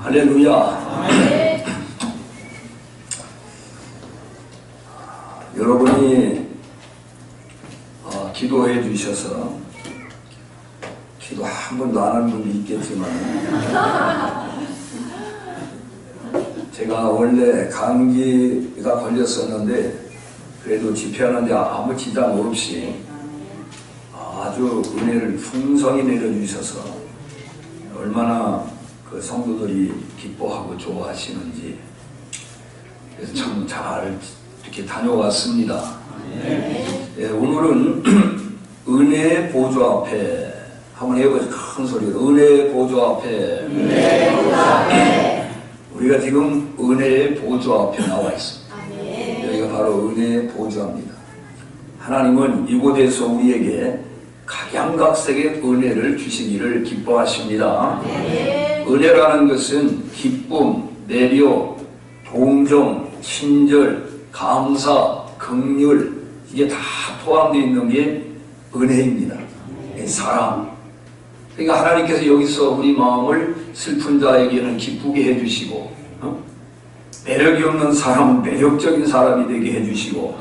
할렐루야. 여러분이 기도해 주셔서 기도 한 번도 안 하는 분도 있겠지만 제가 원래 감기가 걸렸었는데 그래도 집회하는데 아무 지장 없이 아주 은혜를 풍성히 내려주셔서 얼마나 그 성도들이 기뻐하고 좋아하시는지 그래서 참 잘 이렇게 다녀왔습니다. 예, 오늘은 은혜의 보좌 앞에 한번 해보죠. 큰 소리로 은혜의 보좌 앞에. 은혜의 보좌 앞에. 우리가 지금 은혜의 보좌 앞에 나와 있습니다. 여기가 바로 은혜의 보좌입니다. 하나님은 이곳에서 우리에게 각양각색의 은혜를 주시기를 기뻐하십니다. 은혜라는 것은 기쁨, 배려, 동정, 친절, 감사, 긍휼 이게 다 포함되어 있는 게 은혜입니다. 사랑. 그러니까 하나님께서 여기서 우리 마음을 슬픈 자에게는 기쁘게 해주시고 매력이 없는 사람은 매력적인 사람이 되게 해주시고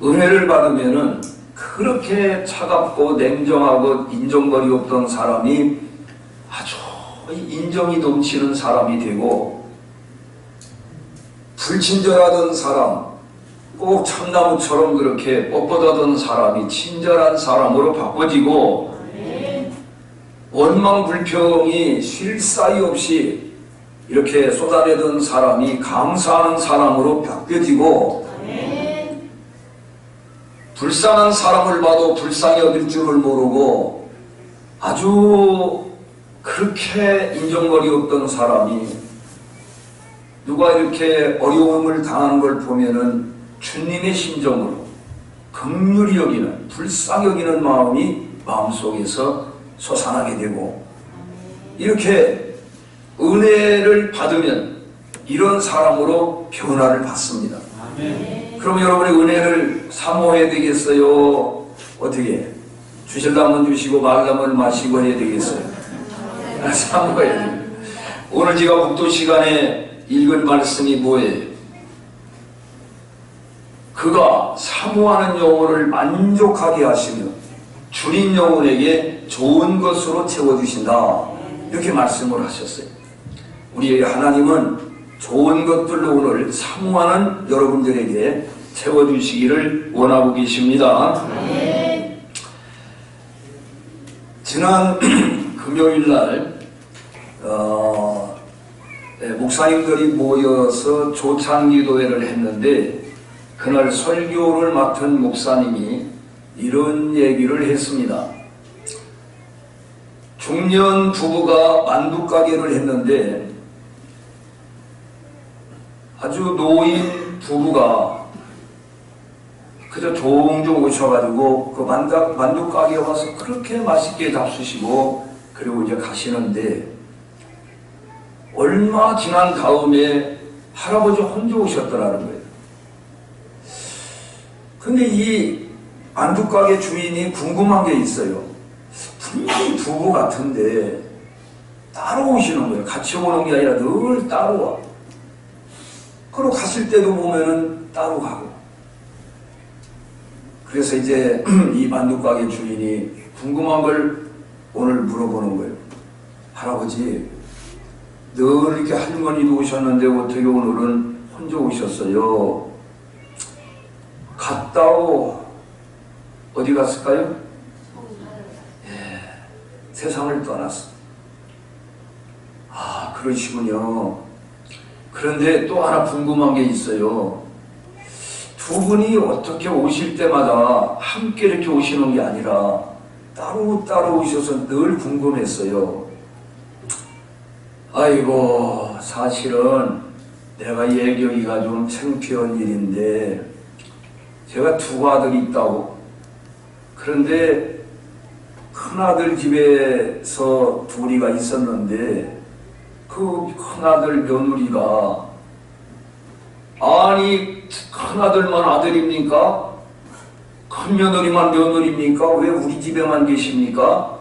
은혜를 받으면은 그렇게 차갑고 냉정하고 인정거리 없던 사람이 아주 인정이 넘치는 사람이 되고 불친절하던 사람 꼭 참나무처럼 그렇게 뻣뻣하던 사람이 친절한 사람으로 바꿔지고 원망 불평이 쉴 사이 없이 이렇게 쏟아내던 사람이 감사하는 사람으로 바뀌어지고 불쌍한 사람을 봐도 불쌍히 여길 줄을 모르고 아주 그렇게 인정거리 없던 사람이 누가 이렇게 어려움을 당하는 걸 보면은 주님의 심정으로 긍휼히 여기는 불쌍히 여기는 마음이 마음속에서 솟아나게 되고 이렇게 은혜를 받으면 이런 사람으로 변화를 받습니다. 그럼 여러분의 은혜를 사모해야 되겠어요? 어떻게? 주실라면 주시고 말라면 마시고 해야 되겠어요? 사모해야 돼요. 오늘 제가 목도 시간에 읽은 말씀이 뭐예요? 그가 사모하는 영혼을 만족하게 하시며 줄인 영혼에게 좋은 것으로 채워주신다. 이렇게 말씀을 하셨어요. 우리 하나님은 좋은 것들로 오늘 사모하는 여러분들에게 채워주시기를 원하고 계십니다. 지난 금요일날 목사님들이 모여서 조창기도회를 했는데 그날 설교를 맡은 목사님이 이런 얘기를 했습니다. 중년 부부가 만두가게를 했는데 아주 노인 부부가 그저 종종 오셔가지고 그 만두가게에 와서 그렇게 맛있게 잡수시고 그리고 이제 가시는데 얼마 지난 다음에 할아버지 혼자 오셨더라는 거예요. 근데 이 만두가게 주인이 궁금한 게 있어요. 분명히 부부 같은데 따로 오시는 거예요. 같이 오는 게 아니라 늘 따로 와. 그리고 갔을 때도 보면은 따로 가고. 그래서 이제 이 만두가게 주인이 궁금한 걸 오늘 물어보는 거예요. 할아버지, 늘 이렇게 할머니도 오셨는데 어떻게 오늘은 혼자 오셨어요? 갔다오 어디 갔을까요? 예, 세상을 떠났어. 아, 그러시군요. 그런데 또 하나 궁금한 게 있어요. 두 분이 어떻게 오실 때마다 함께 이렇게 오시는 게 아니라 따로따로 오셔서 늘 궁금했어요. 아이고, 사실은 내가 얘기하기가 좀 창피한 일인데 제가 두 아들이 있다고. 그런데 큰아들 집에서 둘이가 있었는데 그 큰아들 며느리가 아니 큰아들만 아들입니까? 큰며느리만 며느리입니까? 왜 우리 집에만 계십니까?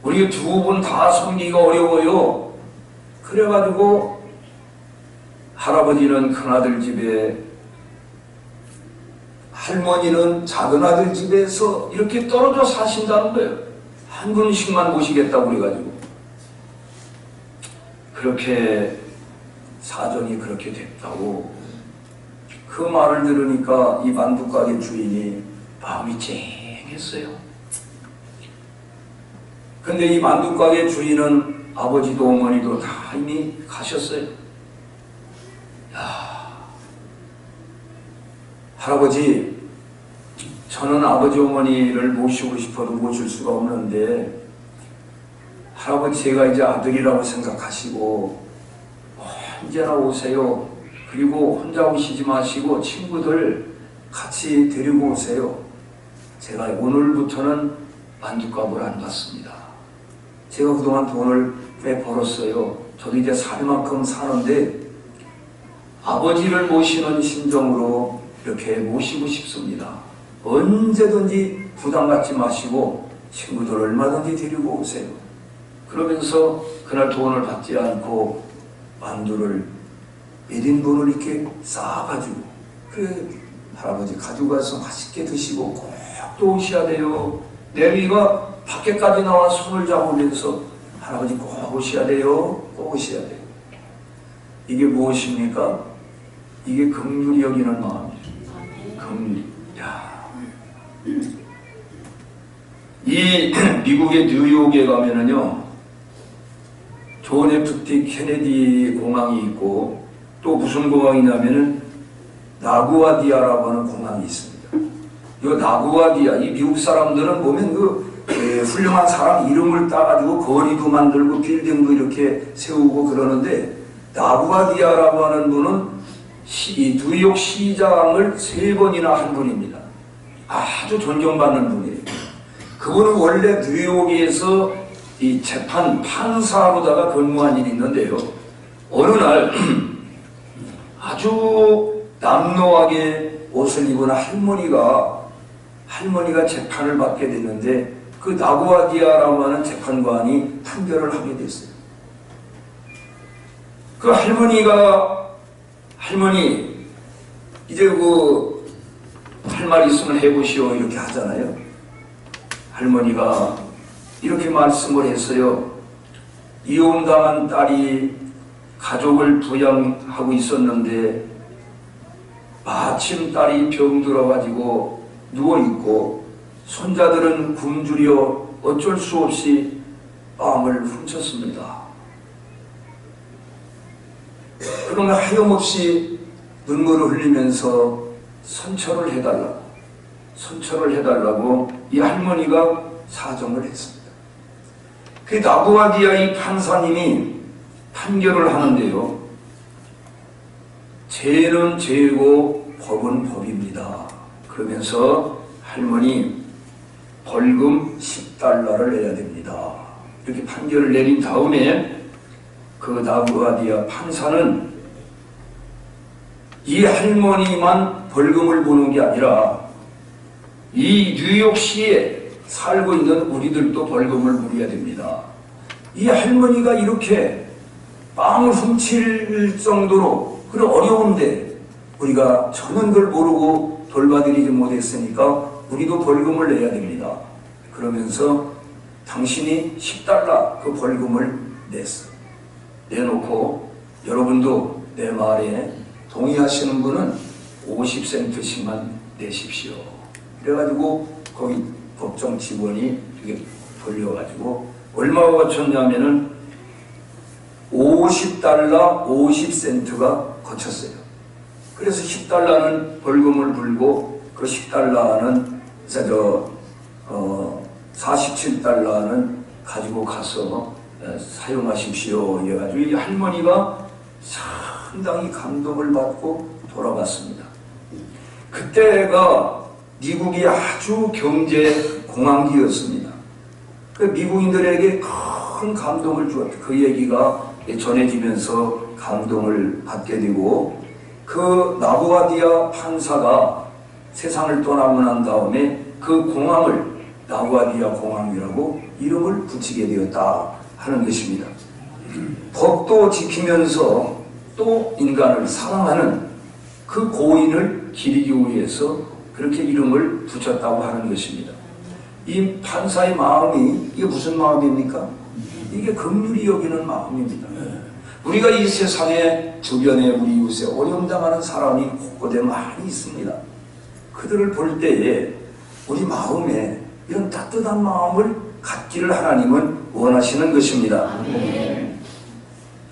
우리 두 분 다 섬기기가 어려워요. 그래가지고 할아버지는 큰아들 집에, 할머니는 작은아들 집에서 이렇게 떨어져 사신다는 거예요. 한 분씩만 모시겠다고 그래가지고. 그렇게 사정이 그렇게 됐다고. 그 말을 들으니까 이 만두가게 주인이 마음이 쨍했어요. 근데 이 만두가게 주인은 아버지도 어머니도 다 이미 가셨어요. 야, 할아버지, 저는 아버지 어머니를 모시고 싶어도 모실 수가 없는데 할아버지 제가 이제 아들이라고 생각하시고 언제나 오세요. 그리고 혼자 오시지 마시고 친구들 같이 데리고 오세요. 제가 오늘부터는 만두값을 안 받습니다. 제가 그동안 돈을 꽤 벌었어요. 저도 이제 살 만큼 사는데 아버지를 모시는 심정으로 이렇게 모시고 싶습니다. 언제든지 부담 갖지 마시고 친구들 얼마든지 데리고 오세요. 그러면서 그날 돈을 받지 않고 만두를 1인분을 이렇게 쌓아가지고, 그 할아버지 가지고 가서 맛있게 드시고 꼭 또 오셔야 돼요. 내미가 밖에까지 나와 손을 잡으면서 할아버지 꼭 오셔야 돼요. 꼭 오셔야 돼요. 이게 무엇입니까? 이게 긍휼히 여기는 마음이에요. 긍휼. 야, 이 미국의 뉴욕에 가면은요, 존 F. 케네디 공항이 있고 또 무슨 공항이냐면은 나구아디아라고 하는 공항이 있습니다. 이 나구아디아, 이 미국 사람들은 보면 훌륭한 사람 이름을 따가지고 거리도 만들고 빌딩도 이렇게 세우고 그러는데, 나구아디아라고 하는 분은 이 뉴욕 시장을 3번이나 한 분입니다. 아주 존경받는 분이에요. 그분은 원래 뉴욕에서 이 재판 판사로다가 근무한 일이 있는데요, 어느 날 아주 남노하게 옷을 입은 할머니가 재판을 받게 됐는데, 그 나구아디아라고 하는 재판관이 판결을 하게 됐어요. 그 할머니 이제 할 말 있으면 해보시오 이렇게 하잖아요. 할머니가 이렇게 말씀을 했어요. 이혼당한 딸이 가족을 부양하고 있었는데 마침 딸이 병들어가지고 누워있고 손자들은 굶주려 어쩔 수 없이 마음을 훔쳤습니다. 그러면 하염없이 눈물을 흘리면서 선처를 해달라고 이 할머니가 사정을 했습니다. 그 나구아디아 이 판사님이 판결을 하는데요, 죄는 죄고 법은 법입니다. 그러면서 할머니 벌금 $10를 내야 됩니다. 이렇게 판결을 내린 다음에 그 나구아디아 판사는 이 할머니만 벌금을 부는 게 아니라 이 뉴욕시에 살고 있는 우리들도 벌금을 물어야 됩니다. 이 할머니가 이렇게 빵을 훔칠 정도로 그런 어려운데 우리가 전혀 그걸 모르고 돌봐드리지 못했으니까 우리도 벌금을 내야 됩니다. 그러면서 당신이 $10 그 벌금을 냈어. 내놓고 여러분도 내 말에 동의하시는 분은 50센트씩만 내십시오. 그래가지고 거기 법정 직원이 이렇게 돌려가지고 얼마가 거쳤냐면은 $50 50센트가 거쳤어요. 그래서 $10는 벌금을 물고 그 $10는 47달러는 가지고 가서 사용하십시오. 이래가지고 이 할머니가 상당히 감동을 받고 돌아갔습니다. 그때가 미국이 아주 경제 공황기였습니다. 그 미국인들에게 큰 감동을 주었다. 그 얘기가 전해지면서 감동을 받게 되고, 그 나구아디아 판사가 세상을 떠나고 난 다음에 그 공항을 나구아디아 공항이라고 이름을 붙이게 되었다 하는 것입니다. 법도 지키면서 또 인간을 사랑하는 그 고인을 기리기 위해서 그렇게 이름을 붙였다고 하는 것입니다. 이 판사의 마음이 이게 무슨 마음입니까? 이게 긍휼히 여기는 마음입니다. 우리가 이 세상에 주변에 우리 이웃에 어려움 당하는 사람이 곳곳에 많이 있습니다. 그들을 볼 때에 우리 마음에 이런 따뜻한 마음을 갖기를 하나님은 원하시는 것입니다.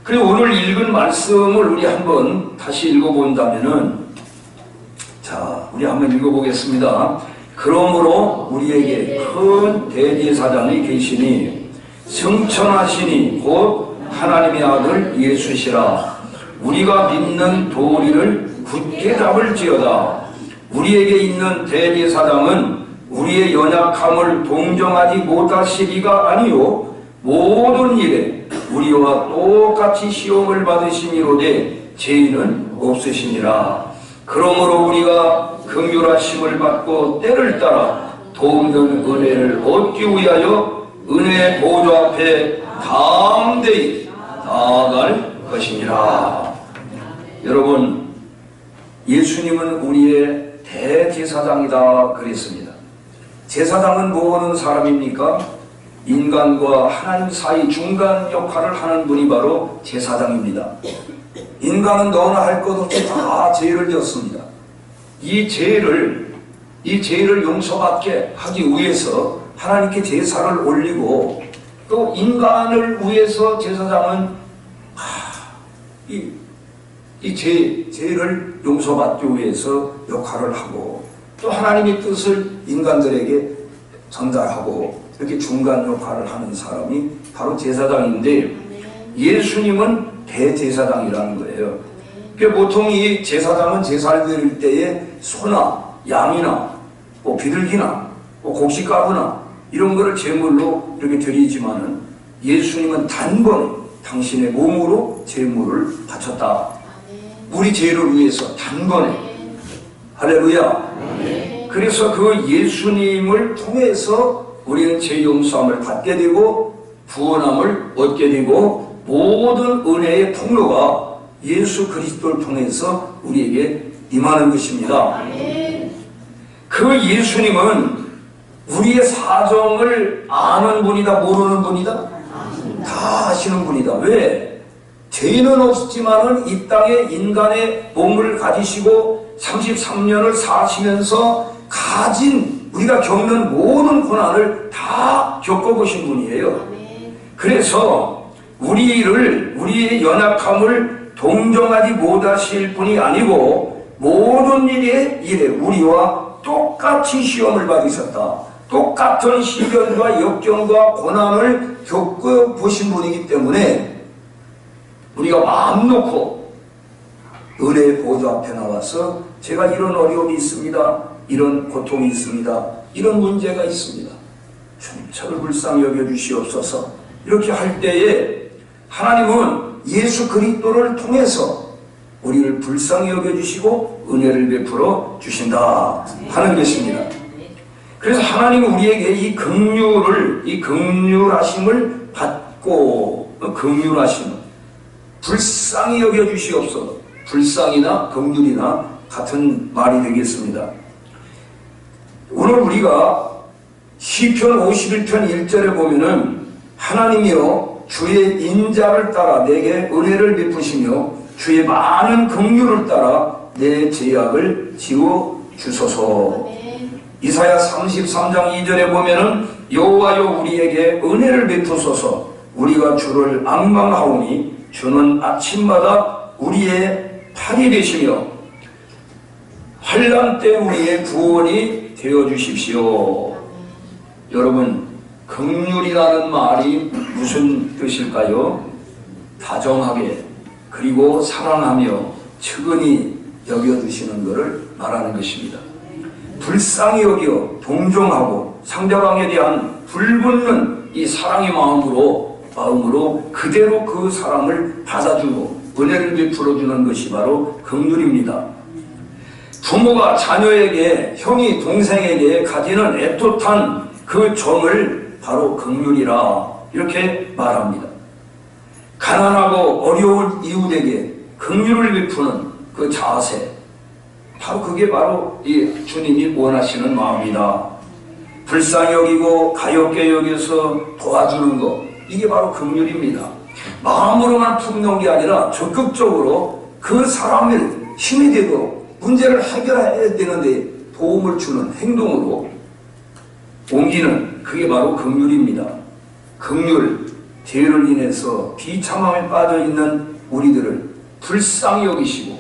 그리고 오늘 읽은 말씀을 우리 한번 다시 읽어본다면은, 자, 우리 한번 읽어보겠습니다. 그러므로 우리에게 큰 대제사장이 계시니 성천하시니 곧 하나님의 아들 예수시라. 우리가 믿는 도리를 굳게 잡을지어다. 우리에게 있는 대제사장은 우리의 연약함을 동정하지 못하시리가 아니요 모든 일에 우리와 똑같이 시험을 받으시니로되 죄인은 없으시니라. 그러므로 우리가 긍휼하심을 받고 때를 따라 도움된 은혜를 얻기 위하여 은혜의 보좌 앞에 담대히 나아갈 것이니라. 여러분, 예수님은 우리의 대제사장이다 그랬습니다. 제사장은 뭐 하는 사람입니까? 인간과 하나님 사이 중간 역할을 하는 분이 바로 제사장입니다. 인간은 너나 할 것 없이 다 죄를 졌습니다. 이 죄를 용서받게 하기 위해서 하나님께 제사를 올리고, 또 인간을 위해서 제사장은 죄를 용서받기 위해서 역할을 하고, 또 하나님의 뜻을 인간들에게 전달하고, 이렇게 중간 역할을 하는 사람이 바로 제사장인데, 예수님은 대제사장이라는 거예요. 보통 이 제사장은 제사를 드릴 때에 소나 양이나 비둘기나 곡식가루나 이런 거를 제물로 이렇게 드리지만은, 예수님은 단번에 당신의 몸으로 제물을 바쳤다. 우리 죄를 위해서 단번에. 할렐루야. 그래서 그 예수님을 통해서 우리는 죄 용서함을 받게 되고 구원함을 얻게 되고, 모든 은혜의 통로가 예수 그리스도를 통해서 우리에게 임하는 것입니다. 그 예수님은 우리의 사정을 아는 분이다, 모르는 분이다? 다 아시는 분이다. 왜? 죄는 없지만은 이 땅에 인간의 몸을 가지시고 33년을 사시면서 가진, 우리가 겪는 모든 고난을 다 겪어보신 분이에요. 그래서 우리의 연약함을 동정하지 못하실 분이 아니고, 모든 일에 우리와 똑같이 시험을 받으셨다. 똑같은 시련과 역경과 고난을 겪어보신 분이기 때문에 우리가 마음 놓고 은혜의 보좌 앞에 나와서 제가 이런 어려움이 있습니다, 이런 고통이 있습니다, 이런 문제가 있습니다, 저를 불쌍히 여겨주시옵소서, 이렇게 할 때에 하나님은 예수 그리스도를 통해서 우리를 불쌍히 여겨주시고 은혜를 베풀어 주신다 하는 것입니다. 그래서 하나님은 우리에게 이 긍휼하심을 받고, 긍휼하심, 불쌍히 여겨주시옵소서. 불쌍이나 긍휼이나 같은 말이 되겠습니다. 오늘 우리가 시편 51편 1절에 보면은, 하나님이여 주의 인자를 따라 내게 은혜를 베푸시며 주의 많은 긍휼을 따라 내 죄악을 지워 주소서. 이사야 33장 2절에 보면은, 여호와여 우리에게 은혜를 베푸소서. 우리가 주를 앙망하오니 주는 아침마다 우리의 팔이 되시며 환난 때 우리의 구원이 되어 주십시오. 여러분, 긍휼이라는 말이 무슨 뜻일까요? 다정하게, 그리고 사랑하며 측은히 여겨드시는 것을 말하는 것입니다. 불쌍히 여겨 동정하고 상대방에 대한 불붙는 이 사랑의 마음으로 그대로 그 사랑을 받아주고 은혜를 베풀어주는 것이 바로 긍휼입니다. 부모가 자녀에게, 형이 동생에게 가지는 애틋한 그 정을 바로 긍휼이라 이렇게 말합니다. 가난하고 어려운 이웃에게 긍휼을 베푸는 그 자세, 그게 바로 이 주님이 원하시는 마음이다. 불쌍히 여기고 가엾게 여겨서 도와주는 것, 이게 바로 긍휼입니다. 마음으로만 품는 게 아니라 적극적으로 그 사람을 힘이 되도록 문제를 해결해야 되는데 도움을 주는 행동으로 옮기는, 그게 바로 긍휼입니다. 긍휼, 죄를 인해서 비참함에 빠져있는 우리들을 불쌍히 여기시고,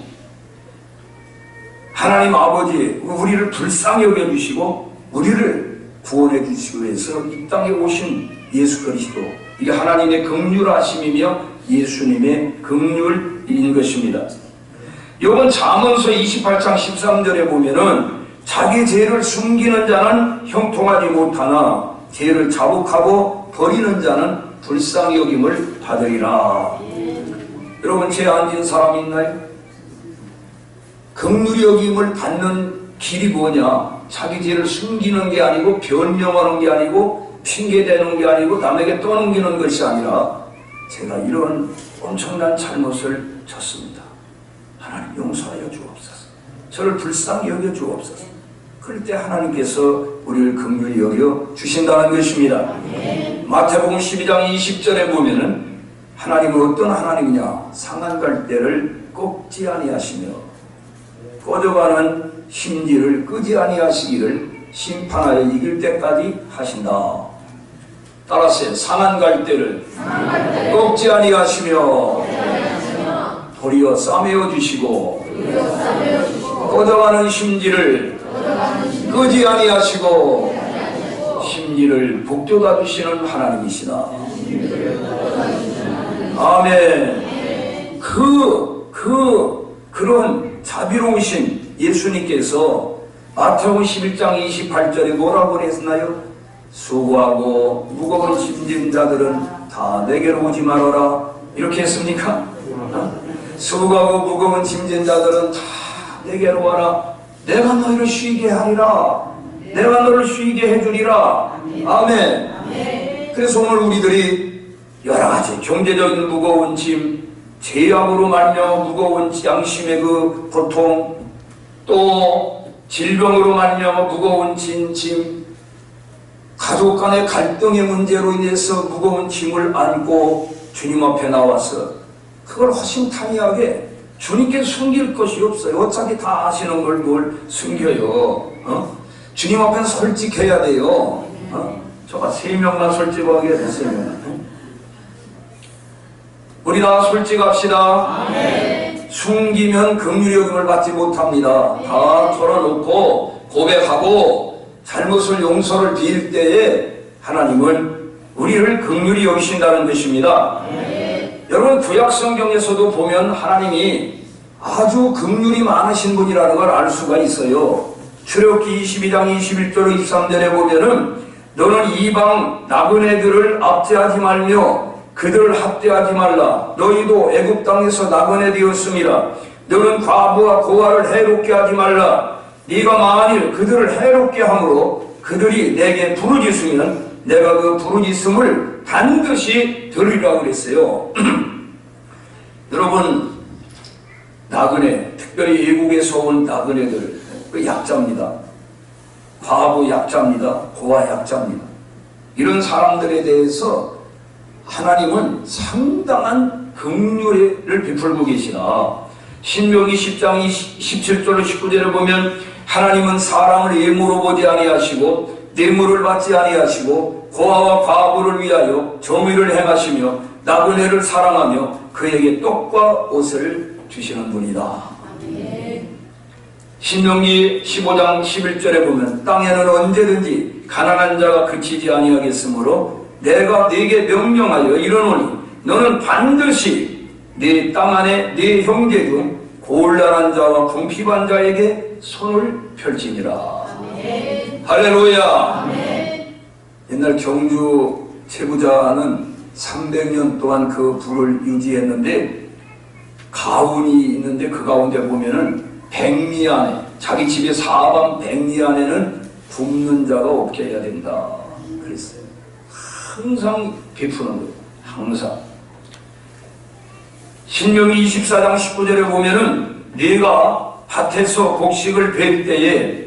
하나님 아버지 우리를 불쌍히 여겨주시고 우리를 구원해 주시기 위해서 이 땅에 오신 예수 그리스도, 이게 하나님의 긍휼하심이며 예수님의 긍휼인 것입니다. 이번 잠언서 28장 13절에 보면은 자기 죄를 숨기는 자는 형통하지 못하나 죄를 자복하고 버리는 자는 불쌍히 여김을 받으리라. 여러분, 죄 안 지은 사람 있나요? 긍휼히 여김을 받는 길이 뭐냐? 자기 죄를 숨기는 게 아니고 변명하는 게 아니고 핑계대는 게 아니고 남에게 떠넘기는 것이 아니라 제가 이런 엄청난 잘못을 졌습니다. 하나님 용서하여 주옵소서. 저를 불쌍히 여겨 주옵소서. 그럴 때 하나님께서 우리를 긍휼히 여겨 주신다는 것입니다. 마태복음 12장 20절에 보면은 하나님은 어떤 하나님이냐? 상한 갈대를 꺾지 아니하시며 꺼져가는 심지를 끄지 아니하시기를 심판하여 이길 때까지 하신다. 따라서 상한 갈대를 꺾지 아니하시며 도리어 싸매어 주시고 꺼져가는 심지를 끄지 아니하시고 심리를 복돋아 주시는 하나님이시다. 아멘. 그런 자비로우신 예수님께서 마태복음 11장 28절에 뭐라고 했나요? 수고하고 무거운 짐진 자들은 다 내게로 오지 말아라. 이렇게 했습니까? 수고하고 무거운 짐진 자들은 다 내게로 와라. 내가 너희를 쉬게 하리라. 내가 너를 쉬게 해주리라. 아멘. 그래서 오늘 우리들이 여러가지 경제적인 무거운 짐, 죄악으로 말미암아 무거운 양심의 그 고통, 또 질병으로 말미암아 무거운 짐, 가족 간의 갈등의 문제로 인해서 무거운 짐을 안고 주님 앞에 나와서 그걸 허심탄회하게 주님께 숨길 것이 없어요. 어차피 다 아시는 걸 뭘 숨겨요. 주님 앞에 솔직해야 돼요. 저가 3명만 솔직하게 됐어요. 우리 다 솔직합시다. 아멘. 숨기면 긍휼히 여김을 받지 못합니다. 다 털어놓고 고백하고 잘못을 용서를 빌 때에 하나님은 우리를 긍휼히 여기신다는 것입니다. 여러분, 구약성경에서도 보면 하나님이 아주 긍휼이 많으신 분이라는 걸 알 수가 있어요. 출애굽기 22장 21절 23절에 보면은 너는 이방 나그네들을 압제하지 말며 그들을 학대하지 말라. 너희도 애굽 땅에서 나그네 되었음이라. 너는 과부와 고아를 해롭게 하지 말라. 네가 만일 그들을 해롭게 함으로 그들이 내게 부르짖으면 내가 그 부르짖음을 반드시 들으리라고 그랬어요. 여러분, 나그네, 특별히 외국에서 온 나그네들, 그 약자입니다. 과부 약자입니다. 고아 약자입니다. 이런 사람들에 대해서 하나님은 상당한 긍휼을 베풀고 계시나, 신명기 10장 17절로 19절에 보면 하나님은 사람을 예물로 보지 아니하시고 뇌물을 받지 아니하시고 고아와 과부를 위하여 정의를 행하시며 나그네를 사랑하며 그에게 떡과 옷을 주시는 분이다. 신명기 15장 11절에 보면 땅에는 언제든지 가난한 자가 그치지 아니하겠으므로 내가 네게 명령하여 이르노니 너는 반드시 네 땅 안에 네 형제 중 곤란한 자와 궁핍한 자에게 손을 펼치니라. 아멘. 할렐루야. 아멘. 옛날 경주 제부자는 300년 동안 그 부를 유지했는데 가운이 있는데 그 가운데 보면은 백리 안에, 자기 집의 사방 백리 안에는 굶는 자가 없게 해야 된다 그랬어요. 항상 베푸는 거예요. 항상. 신명기 24장 19절에 보면은 네가 밭에서 곡식을 벨 때에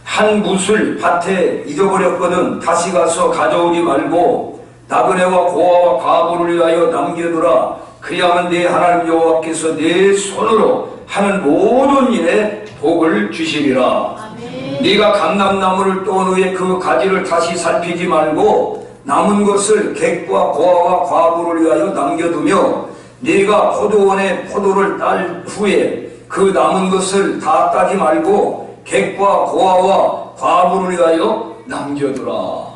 한 뭇을 밭에 잊어버렸거든 다시 가서 가져오지 말고 나그네와 고아와 과부를 위하여 남겨두라. 그리하면 네 하나님 여호와께서 네 손으로 하는 모든 일에 복을 주시리라. 아멘. 네가 감람나무를 떤 후에 그 가지를 다시 살피지 말고 남은 것을 객과 고아와 과부를 위하여 남겨두며 네가 포도원에 포도를 딸 후에 그 남은 것을 다 따지 말고 객과 고아와 과부를 위하여 남겨두라.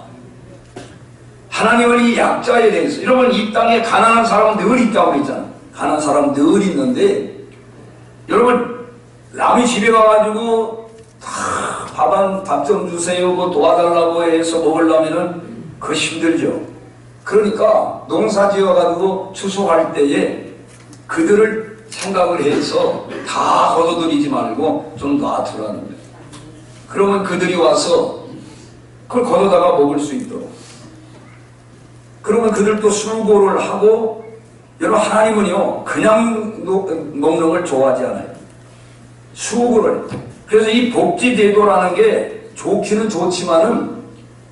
하나님은 이 약자에 대해서, 여러분 이 땅에 가난한 사람은 늘 있다고 그랬잖아요. 가난한 사람은 늘 있는데, 여러분 남이 집에 가가지고 밥 좀 주세요 뭐 도와달라고 해서 먹으려면은 그거 힘들죠. 그러니까 농사 지어가지고 추수할 때에 그들을 생각을 해서 다 걷어들이지 말고 좀 놔두라는 거예요. 그러면 그들이 와서 그걸 걷어다가 먹을 수 있도록. 그러면 그들도 수고를 하고, 여러분 하나님은요 그냥 먹는 걸 좋아하지 않아요. 수고를. 그래서 이 복지제도라는 게 좋기는 좋지만은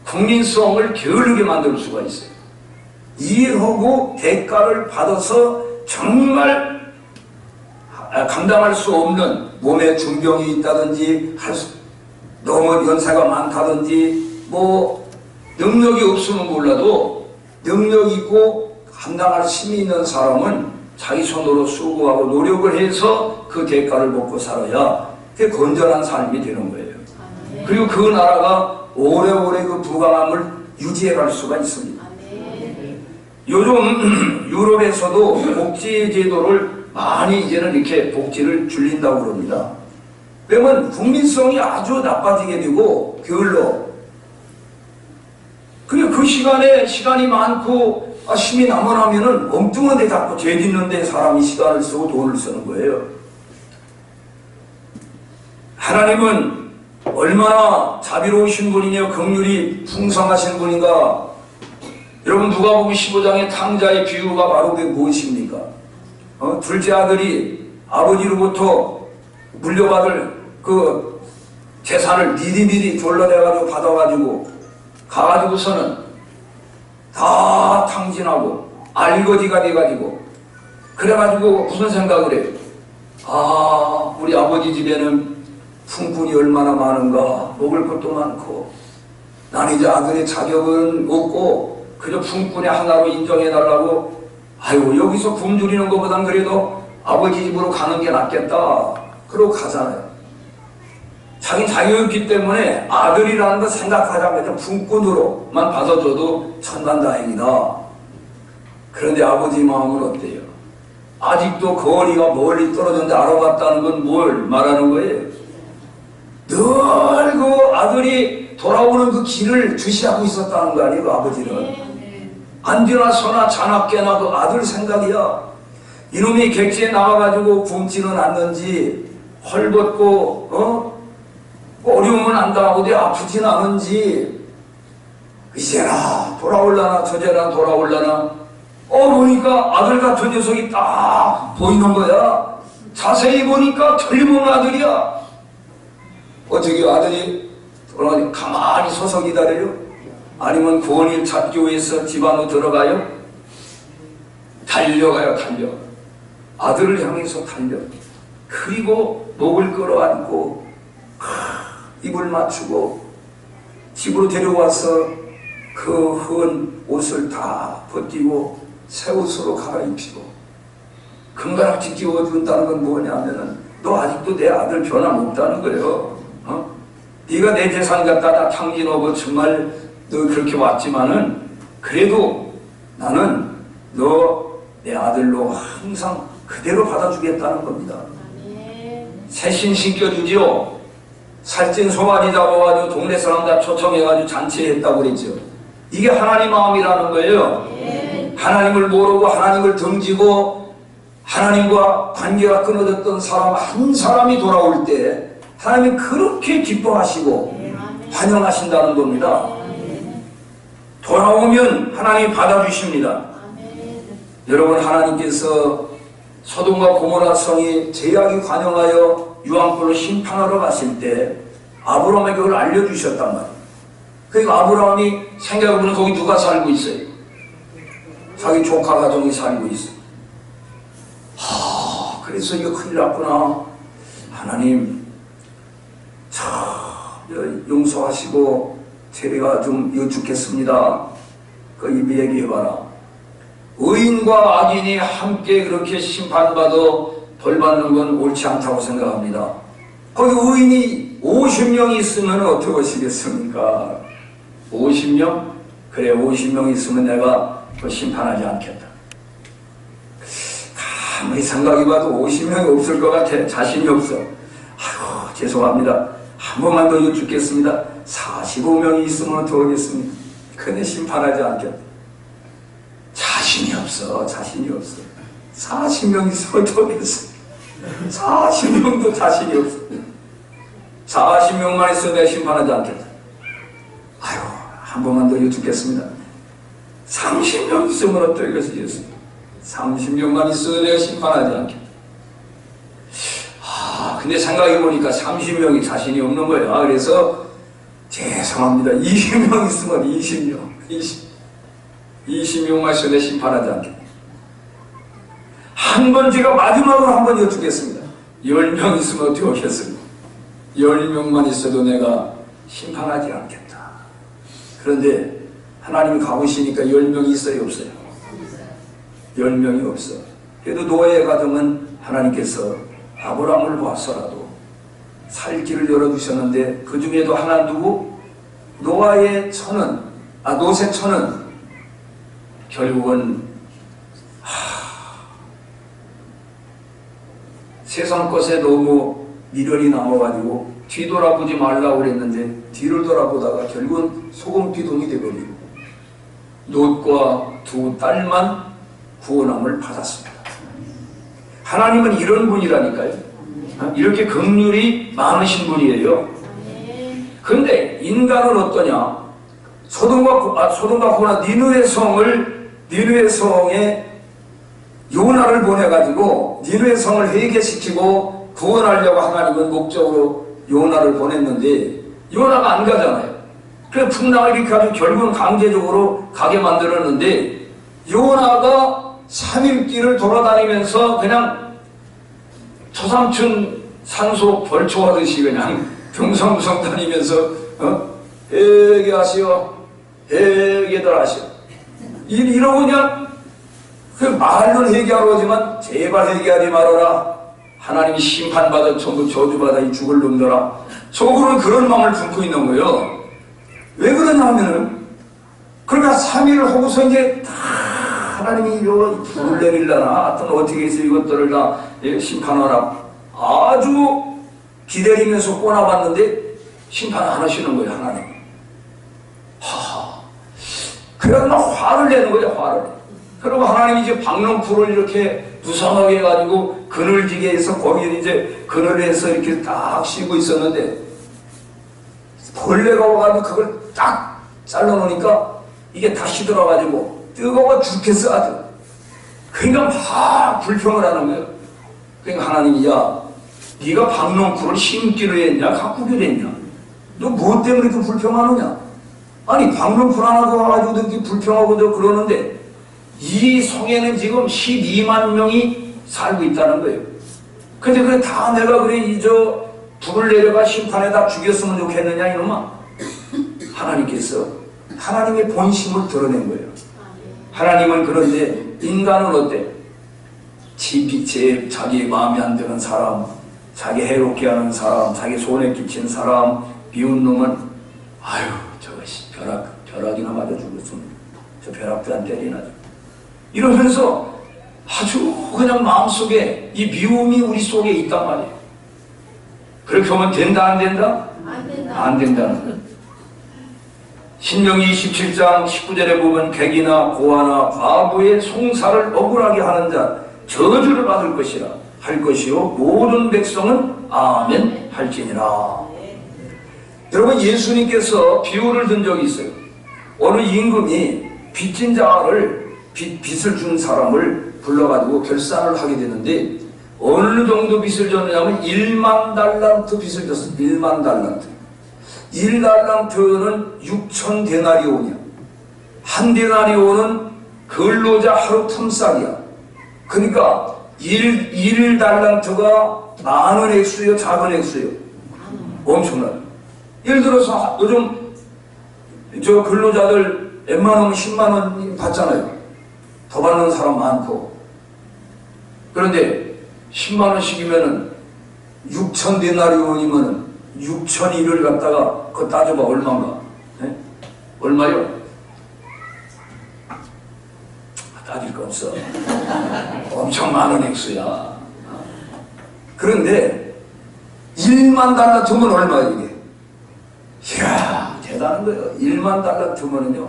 국민성을 게으르게 만들 수가 있어요. 일하고 대가를 받아서 정말 감당할 수 없는 몸에 중병이 있다든지 너무 연세가 많다든지 뭐 능력이 없으면 몰라도 능력 있고 감당할 힘이 있는 사람은 자기 손으로 수고하고 노력을 해서 그 대가를 먹고 살아야 그게 건전한 삶이 되는 거예요. 그리고 그 나라가 오래오래 그 부강함을 유지해 갈 수가 있습니다. 요즘 유럽에서도 복지제도를 많이 이제는 이렇게 복지를 줄인다고 그럽니다. 왜냐면 국민성이 아주 나빠지게 되고 게을러. 그리고 그 시간에 시간이 많고 힘이 남아나면은 엉뚱한 데 자꾸 죄 짓는 데 사람이 시간을 쓰고 돈을 쓰는 거예요. 하나님은 얼마나 자비로우신 분이며 긍휼이 풍성하신 분인가. 여러분 누가복음 15장의 탕자의 비유가 바로 그게 무엇입니까? 둘째 아들이 아버지로부터 물려받을 그 재산을 미리미리 졸라대가지고 받아가지고 가가지고서는 다 탕진하고 알거지가 돼가지고 그래가지고 무슨 생각을 해요? 아, 우리 아버지 집에는 품꾼이 얼마나 많은가, 먹을 것도 많고 난 이제 아들의 자격은 없고 그저 품꾼의 하나로 인정해달라고, 아이고 여기서 굶주리는 것보단 그래도 아버지 집으로 가는 게 낫겠다 그러고 가잖아요. 자기 자격이 때문에 아들이라는 거 생각하자마자 품꾼으로만 받아줘도 천만다행이다. 그런데 아버지 마음은 어때요? 아직도 거리가 멀리 떨어졌는데 알아봤다는 건 뭘 말하는 거예요? 늘 그 아들이 돌아오는 그 길을 주시하고 있었다는 거 아니에요? 그 아버지는 안디나 서나 자나깨나 그 아들 생각이야. 이놈이 객지에 나와가지고 굶지는 않는지, 헐벗고 어려움은 안 당하고 내 아프진 않은지, 이제나 돌아올라나 저제나 돌아올라나 보니까 아들 같은 녀석이 딱 보이는 거야. 자세히 보니까 틀림없는 아들이야. 어떻게 아들이 돌아가니 가만히 서서 기다려요? 아니면 구원일 찾기 위해서 집 안으로 들어가요? 달려가요. 달려. 아들을 향해서 달려. 그리고 목을 끌어안고 입을 맞추고 집으로 데려와서 그 헌 옷을 다 벗기고 새 옷으로 갈아입히고 금가락지 끼워준다는 건 뭐냐면은 너 아직도 내 아들 변함없다는 거예요. 네가 내 재산 갖다 다 탕진하고 정말 너 그렇게 왔지만은 그래도 나는 너 내 아들로 항상 그대로 받아주겠다는 겁니다. 새신 신겨주지요. 살찐 송아지 잡아가지고 동네 사람 다 초청해가지고 잔치했다고 그랬죠. 이게 하나님 마음이라는 거예요. 하나님을 모르고 하나님을 등지고 하나님과 관계가 끊어졌던 사람 한 사람이 돌아올 때 하나님이 그렇게 기뻐하시고 환영하신다는 겁니다. 돌아오면 하나님이 받아주십니다. 여러분 하나님께서 소돔과 고모라 성이 죄악이 관영하여 유황불로 심판하러 갔을 때 아브라함에게 그걸 알려주셨단 말이에요. 그러니까 아브라함이 생각해보면 거기 누가 살고 있어요? 자기 조카 가정이 살고 있어요. 그래서 이거 큰일 났구나. 하나님, 용서하시고 제가 좀 여쭙겠습니다. 그 입에 얘기해봐라. 의인과 악인이 함께 그렇게 심판받아 벌받는 건 옳지 않다고 생각합니다. 거기 의인이 50명이 있으면 어떻게 하시겠습니까? 50명? 그래, 50명 있으면 내가 심판하지 않겠다. 아무리 생각해봐도 50명이 없을 것 같아. 자신이 없어. 아이고, 죄송합니다. 한 번만 더 여쭙겠습니다. 45명이 있으면 어떻게 하겠습니까? 그네 심판하지 않겠다. 자신이 없어. 자신이 없어. 40명 있으면 어떻게 하겠습니까? 40명도 자신이 없어. 40명만 있어도 내가 심판하지 않겠다. 아이고, 한 번만 더 여쭙겠습니다. 30명 있으면 어떻게 하겠습니까? 30명만 있어도 내가 심판하지 않겠다. 근데 생각해보니까 30명이 자신이 없는 거야. 그래서 죄송합니다. 20명 있으면 20명만 있어도 내가 심판하지 않겠다. 한 번 제가 마지막으로 한 번 여쭙겠습니다. 10명 있으면 어떻게 하겠습니까? 10명만 있어도 내가 심판하지 않겠다. 그런데 하나님이 가보시니까 10명이 있어요, 없어요? 10명이 없어. 그래도 노아의 가정은 하나님께서 아브라함을 봐서라도 살 길을 열어주셨는데 그 중에도 하나 누구? 노아의 처는, 노세 처는 결국은 세상 것에 너무 미련이 남아가지고 뒤돌아보지 말라고 그랬는데 뒤를 돌아보다가 결국은 소금 기둥이 되버리고 롯과 두 딸만 구원함을 받았습니다. 하나님은 이런 분이라니까요. 이렇게 긍휼이 많으신 분이에요. 그런데 인간은 어떠냐? 소돔과 고모라 니느웨 성에 요나를 보내가지고 니느웨 성을 회개시키고 구원하려고 하나님은 목적으로 요나를 보냈는데 요나가 안 가잖아요. 그래서 풍랑을 일으켜가지고 결국은 강제적으로 가게 만들었는데 요나가 3일 길을 돌아다니면서 그냥 초삼층 산소 벌초하듯이 그냥 등성성 다니면서 회개하시오, 회개들 하시오. 이러고 그냥 그 말로는 회개하러 오지만 제발 회개하지 말아라. 하나님이 심판받아 전부 저주받아 죽을 놈들아. 속으로는 그런 마음을 품고 있는 거예요. 왜 그러냐 하면은 그러니까 3일을 하고서 이제 다 하나님이 이거 불을 내릴라나 어떻게 해서 이것들을 다 심판하라 아주 기다리면서 꼬나봤는데 심판 안 하시는 거예요. 하나님. 그래서 막 화를 내는 거예요. 화를. 그리고 하나님이 이제 박농풀을 이렇게 무성하게 해가지고 그늘지게 해서 거기에 이제 그늘에서 이렇게 딱 쉬고 있었는데 벌레가 와가지고 그걸 딱 잘라놓으니까 이게 다시 들어가지고 뜨거워 죽겠어 아주. 그러니까 막 불평을 하는 거예요. 그러니까 하나님이 야 네가 박농풀을 심기로 했냐 가꾸기로 했냐 너 뭐 때문에 그 불평하느냐. 아니 박농풀 하나 더 와가지고 이렇게 불평하고 그러는데 이 성에는 지금 12만 명이 살고 있다는 거예요. 근데 그래 다 내가 그래 이저 불을 내려가 심판에 다 죽였으면 좋겠느냐 이놈아. 하나님께서 하나님의 본심을 드러낸 거예요. 하나님은 그런데 인간은 어때? 자기 마음에 안 드는 사람, 자기 해롭게 하는 사람, 자기 손에 끼친 사람, 비운 놈은 아유 저것이 벼락이나 맞아 죽었으면 저 벼락도 안 때리나 이러면서 아주 그냥 마음속에 이 미움이 우리 속에 있단 말이에요. 그렇게 하면 된다 안 된다? 안 된다. 안 된다는 거예요. 신명기 27장 19절에 보면 객이나 고아나 과부의 송사를 억울하게 하는 자 저주를 받을 것이라 할 것이요 모든 백성은 아멘 할지니라. 여러분 예수님께서 비유를 든 적이 있어요. 어느 임금이 빚진 자를 빚을 준 사람을 불러가지고 결산을 하게 되는데 어느 정도 빚을 졌느냐면 1만 달란트 빚을 졌어. 1만 달란트. 1달란트는 6천 데나리온이야. 한 데나리온은 근로자 하루 품삯이야. 그러니까 1달란트가 많은 액수예요, 작은 액수예요? 엄청나요. 예를 들어서 요즘 저 근로자들 웬만 하면 10만 원 받잖아요. 더 받는 사람 많고. 그런데 10만 원씩이면은 6천 데나리온이면은 6,001을 갖다가 그거 따져봐 얼마인가? 네? 얼마요? 따질 거 없어. 엄청 많은 액수야. 그런데 1만 달란트면 얼마야 이게? 이야 대단한 거예요. 1만 달란트면은요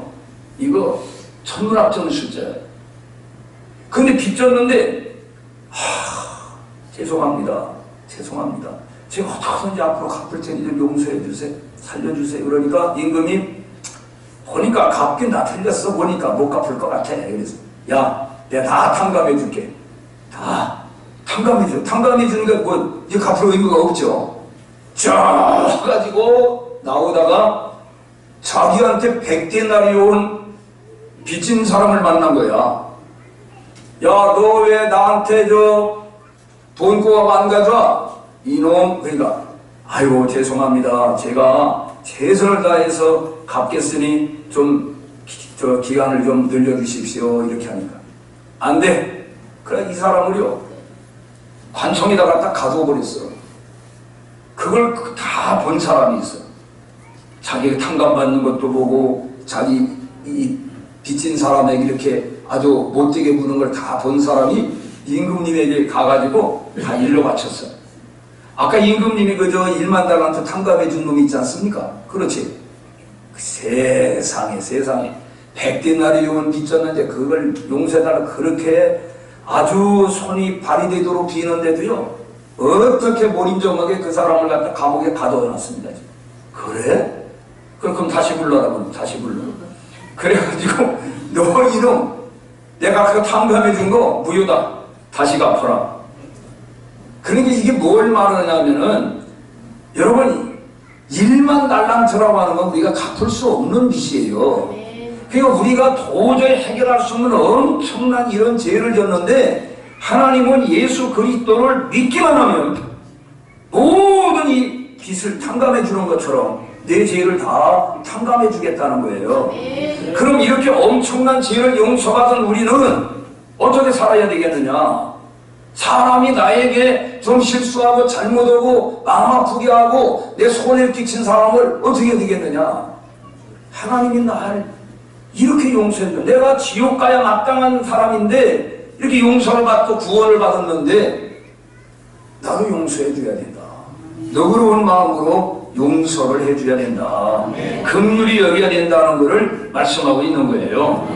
이거 천문학적 숫자예요. 근데 빚졌는데 죄송합니다. 제가 어떻게든지 앞으로 갚을 테니 좀 용서해 주세요. 살려주세요. 그러니까 임금이 보니까 갚긴 다 틀렸어. 보니까 못 갚을 것 같아. 그래서 야 내가 다 탕감해 줄게. 다 탕감해 줘. 탕감해 주니까 뭐 이제 갚을 의무가 없죠. 쫙 가지고 나오다가 자기한테 100데나리온 빚진 사람을 만난 거야. 야 너 왜 나한테 저 돈 꼬아가 안 가져와? 이놈. 그러니까 아이고 죄송합니다. 제가 최선을 다해서 갚겠으니 좀 저 기간을 좀 늘려주십시오. 이렇게 하니까 안 돼. 그래 이 사람을요 관청에다 갖다 가둬버렸어. 그걸 다 본 사람이 있어. 자기가 탕감받는 것도 보고 자기 이 빚진 사람에게 이렇게 아주 못되게 구는 걸 다 본 사람이 임금님에게 가가지고 다 일러 바쳤어. 아까 임금님이 그저 1만 달란트 탕감해 준 놈이 있지 않습니까? 그렇지. 세상에 100데나리온 빚졌는데 그걸 용서해달라 그렇게 아주 손이 발이 되도록 비는데도요 어떻게 몰인정하게 그 사람을 갖다 감옥에 가둬놨습니다. 그래? 그럼 다시 불러라. 다시 불러. 그래가지고 너 이놈 내가 그거 탕감해 준 거 무효다. 다시 갚아라. 그러니까 이게 뭘 말하냐면은 여러분 1만 달란트라고 하는 건 우리가 갚을 수 없는 빚이에요. 그러니까 우리가 도저히 해결할 수 없는 엄청난 이런 죄를 졌는데 하나님은 예수 그리스도를 믿기만 하면 모든 이 빚을 탕감해 주는 것처럼 내 죄를 다 탕감해 주겠다는 거예요. 그럼 이렇게 엄청난 죄를 용서받은 우리는 어떻게 살아야 되겠느냐? 사람이 나에게 좀 실수하고 잘못하고 마음 아프게 하고 내 손해를 끼친 사람을 어떻게 해야 되겠느냐? 하나님이 날 이렇게 용서했는데 내가 지옥 가야 마땅한 사람인데 이렇게 용서를 받고 구원을 받았는데 나도 용서해 줘야 된다. 너그러운 마음으로 용서를 해줘야 된다. 긍휼히 여겨야 된다는 것을 말씀하고 있는 거예요.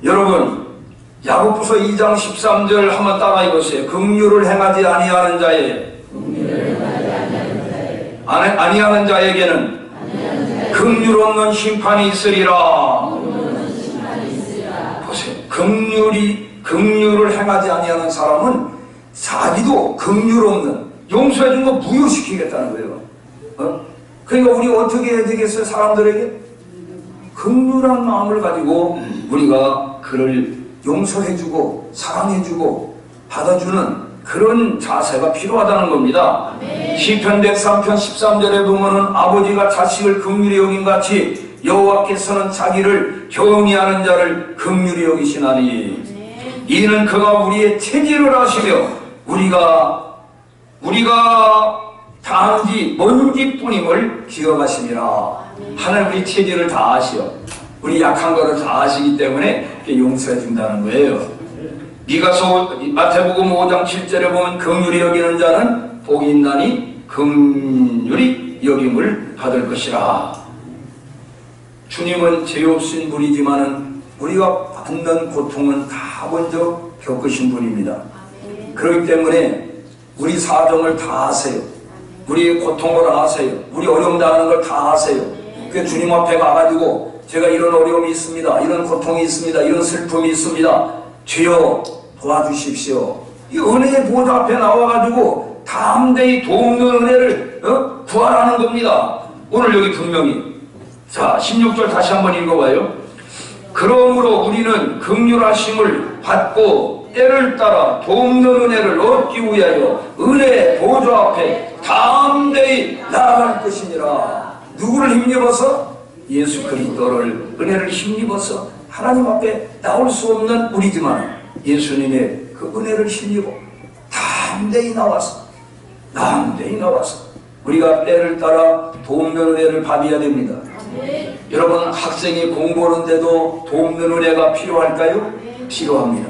여러분 야고보서 2장 13절 한번 따라 읽으세요. 긍휼을 행하지 아니하는 자에게는 긍휼 없는 심판이 있으리라. 보세요. 긍휼을 행하지 아니하는 사람은 자기도 긍휼 없는 용서해준 거 무효시키겠다는 거예요. 그러니까 우리 어떻게 해야 되겠어요? 사람들에게 긍휼한 마음을 가지고 우리가 그를 용서해주고 사랑해주고 받아주는 그런 자세가 필요하다는 겁니다. 시편 103편 13절에 보면은 아버지가 자식을 긍휼히 여긴 같이 여호와께서는 자기를 경외하는 자를 긍휼히 여기시나니 이는 그가 우리의 체질을 아시며 우리가 단지 먼지뿐임을 기억하시니라. 하나님 우리 체질을 다 아시오. 우리 약한 거를 다 아시기 때문에 용서해 준다는 거예요. 미가서 마태복음 5장 7절에 보면 긍휼히 여기는 자는 복이 있나니 긍휼히 여김을 받을 것이라. 주님은 죄 없으신 분이지만은 우리가 받는 고통은 다 먼저 겪으신 분입니다. 그렇기 때문에 우리 사정을 다 아세요. 우리 고통을 아세요. 우리 어려움 당하는 걸 다 아세요. 그 주님 앞에 가가지고 제가 이런 어려움이 있습니다. 이런 고통이 있습니다. 이런 슬픔이 있습니다. 주여 도와주십시오. 이 은혜의 보좌 앞에 나와가지고 담대히 돕는 은혜를 구하라는 겁니다. 오늘 여기 분명히 자 16절 다시 한번 읽어봐요. 그러므로 우리는 긍휼하심을 받고 때를 따라 돕는 은혜를 얻기 위하여 은혜의 보좌 앞에 담대히 나아갈 것이니라. 누구를 힘입어서? 예수 그리스도를 은혜를 힘입어서 하나님 앞에 나올 수 없는 우리지만 예수님의 그 은혜를 힘입어 담대히 나와서 우리가 때를 따라 돕는 은혜를 받아야 됩니다. 여러분 학생이 공부하는데도 돕는 은혜가 필요할까요? 필요합니다.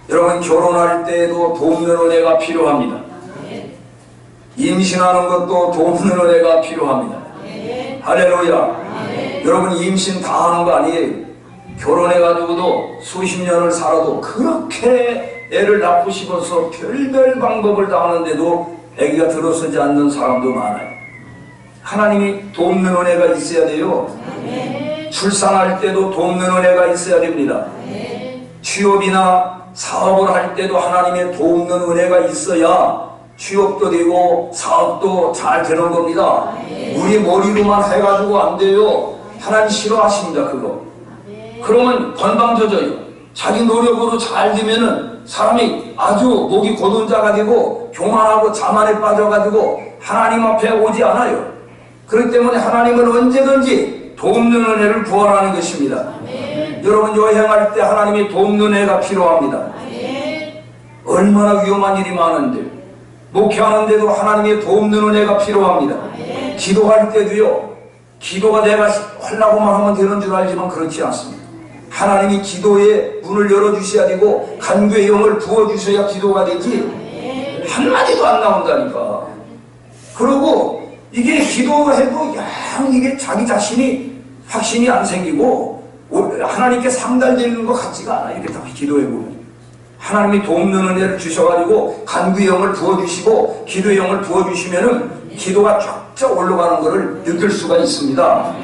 여러분 결혼할 때에도 돕는 은혜가 필요합니다. 임신하는 것도 돕는 은혜가 필요합니다. 할렐루야. 여러분 임신 다 하는 거 아니에요. 결혼해가지고도 수십 년을 살아도 그렇게 애를 낳고 싶어서 별별 방법을 다 하는데도 아기가 들어서지 않는 사람도 많아요. 하나님이 돕는 은혜가 있어야 돼요. 출산할 때도 돕는 은혜가 있어야 됩니다. 취업이나 사업을 할 때도 하나님의 돕는 은혜가 있어야 취업도 되고 사업도 잘 되는 겁니다. 우리 머리로만 해가지고 안 돼요. 하나님 싫어하십니다. 그거. 그러면 건방져져요. 자기 노력으로 잘 되면은 사람이 아주 목이 곧은 자가 되고 교만하고 자만에 빠져가지고 하나님 앞에 오지 않아요. 그렇기 때문에 하나님은 언제든지 돕는 은혜를 구하라는 것입니다. 여러분 여행할 때 하나님이 돕는 은혜가 필요합니다. 얼마나 위험한 일이 많은데 목회하는데도 하나님의 돕는 은혜가 필요합니다. 기도할 때도요. 기도가 내가 하려고만 하면 되는 줄 알지만 그렇지 않습니다. 하나님이 기도의 문을 열어주셔야 되고 간구의 영을 부어주셔야 기도가 되지 한마디도 안 나온다니까. 그리고 이게 기도해도 영 이게 자기 자신이 확신이 안 생기고 하나님께 상달되는 것 같지가 않아. 이렇게 다 기도해보면 하나님이 돕는 은혜를 주셔가지고 간구의 영을 부어주시고 기도의 영을 부어주시면은 기도가 쫙쫙 올라가는 것을 느낄 수가 있습니다.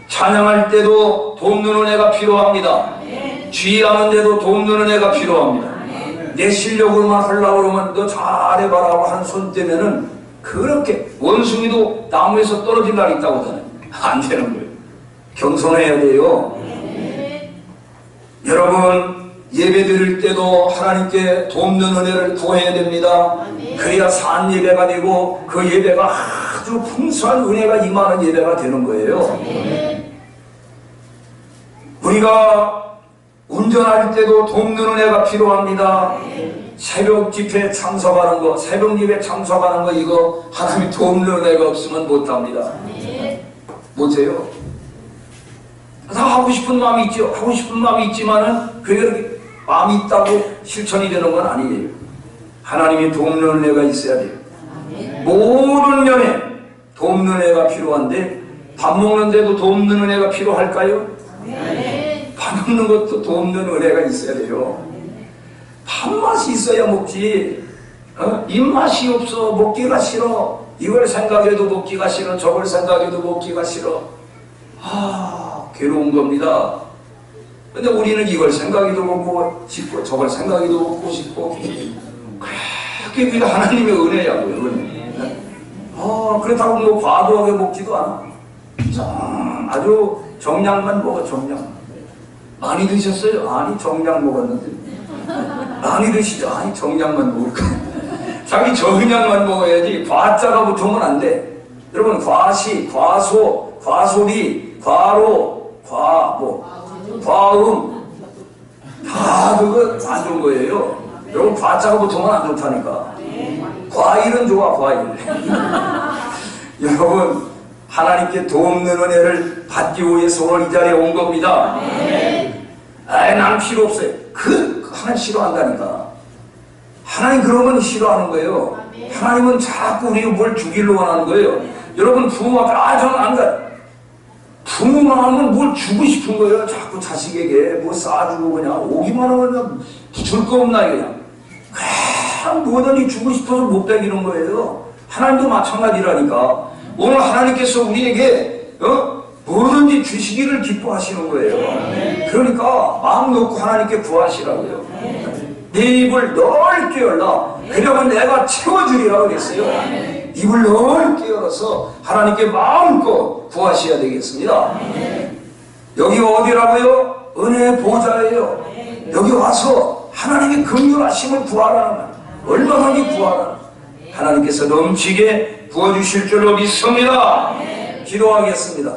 찬양할 때도 돕는 은혜가 필요합니다. 주의하는데도 돕는 은혜가 필요합니다. 내 실력으로만 하려고 그러면 너 잘해봐라고 한 손 떼면은 그렇게 원숭이도 나무에서 떨어질 날이 있다고 하잖아요. 안 되는 거예요. 겸손해야 돼요. 여러분 예배 드릴 때도 하나님께 돕는 은혜를 구해야 됩니다. 그래야 산 예배가 되고 그 예배가 아주 풍성한 은혜가 임하는 예배가 되는 거예요. 우리가 운전할 때도 돕는 은혜가 필요합니다. 새벽 집회에 참석하는 거, 새벽 예배 참석하는 거 이거 하나님이 돕는 은혜가 없으면 못합니다. 못해요. 다 하고 싶은 마음이 있죠. 하고 싶은 마음이 있지만은 그게 그렇게 마음이 있다고 실천이 되는 건 아니에요. 하나님이 돕는 은혜가 있어야 돼요. 모든 면에 돕는 은혜가 필요한데 밥 먹는데도 돕는 은혜가 필요할까요? 밥 먹는 것도 돕는 은혜가 있어야 돼요. 밥맛이 있어야 먹지. 입맛이 없어 먹기가 싫어. 이걸 생각해도 먹기가 싫어. 저걸 생각해도 먹기가 싫어. 괴로운 겁니다. 근데 우리는 이걸 생각해도 먹고 싶고 저걸 생각해도 먹고 싶고 그게 우리가 하나님의 은혜야고요. 은혜. 그렇다고 뭐 과도하게 먹지도 않아. 아주 정량만 먹어. 정량. 많이 드셨어요? 아니 정량 먹었는데. 많이 드시죠? 아니 정량만 먹을 거야. 자기 정량만 먹어야지 과자가 붙으면 안 돼. 여러분 과시, 과소, 과소리, 과로, 과음 다 그거 안 좋은 거예요. 여러분 과자가 붙으면 안 좋다니까. 과일은 좋아. 과일. 여러분 하나님께 돕는 은혜를 받기 위해서 오늘 이 자리에 온 겁니다. 난 필요 없어요. 하나님 싫어한다니까. 하나님 그러면 싫어하는 거예요. 하나님은 자꾸 우리가 뭘 주기를 원하는 거예요. 여러분 부모 앞에 저는 안 가요. 부모 마음은 뭘 주고 싶은 거예요. 자꾸 자식에게 뭐 싸주고 그냥 오기만 하면 줄 거 없나 그냥. 그냥 뭐든지 주고 싶어서 못 베기는 거예요. 하나님도 마찬가지라니까. 오늘 하나님께서 우리에게 뭐든지 주시기를 기뻐하시는 거예요. 그러니까 마음 놓고 하나님께 구하시라고요. 내 입을 넓게 열라. 그러면 내가 채워주리라 그랬어요. 입을 넓게 열어서 하나님께 마음껏 구하셔야 되겠습니다. 여기가 어디라고요? 은혜의 보좌예요. 여기 와서 하나님의 긍휼하심을 구하라는 거예요. 얼마나 구하라는 하나님께서 넘치게 부어주실 줄로 믿습니다. 기도하겠습니다.